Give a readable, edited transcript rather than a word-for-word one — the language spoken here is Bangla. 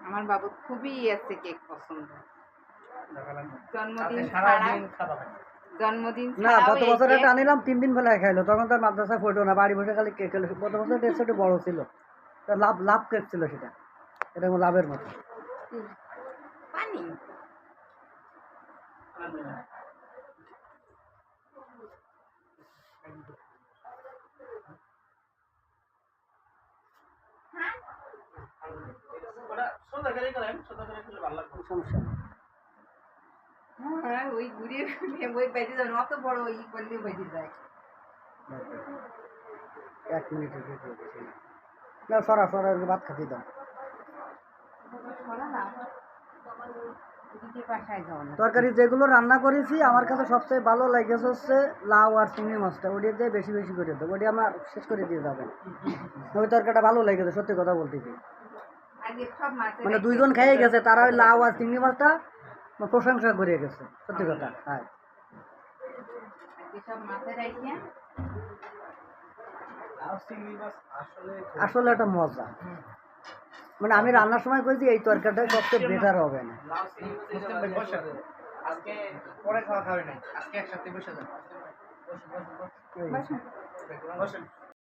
আমার বাবু খুবই আছে কেক পছন্দ। জন্মদিন না, গত বছর একটা আনিলাম 3 দিন বেলায় খাইলো, তখন তার মাদ্রাসায় পড়তো না, বাড়ি বসে খালি কেক খেলো। গত বছর টেস্ট একটু বড় ছিল, তার লাভ কেক ছিল সেটা, এটা লাভের মতো। পানি সমস্যা হ্যাঁ, ওই ঘুরিয়ে ঘুরিয়ে বই বেঁধে যান, অত বড় ই করলে বেঁধে যায়। 1 মিনিটের না, সরা ভাত খাতে দাও। তরকারি যেগুলো রান্না করেছি আমার কাছে সবচেয়ে ভালো লেগেছে হচ্ছে লাউ আর চিংড়ি মাছটা, ওটা দিয়ে বেশি বেশি করে দেবো, ওটা আমার শেষ করে দিয়ে যাবেন। ওই তরকারিটা ভালো লেগেছে, সত্যি কথা বলতে কি, মানে 2 জন খেয়ে গেছে, তারা ওই লাউ আর চিংড়ি মাছটা প্রশংসা করে গেছে, সত্যি কথা। হ্যাঁ, আসলে একটা মজা, মানে আমি রান্নার সময় কইছি এই তরকারিটা সবচেয়ে বেটার হবে না। আজকে পরে খাওয়া খাবে না, আজকে একসাথে বসে যান।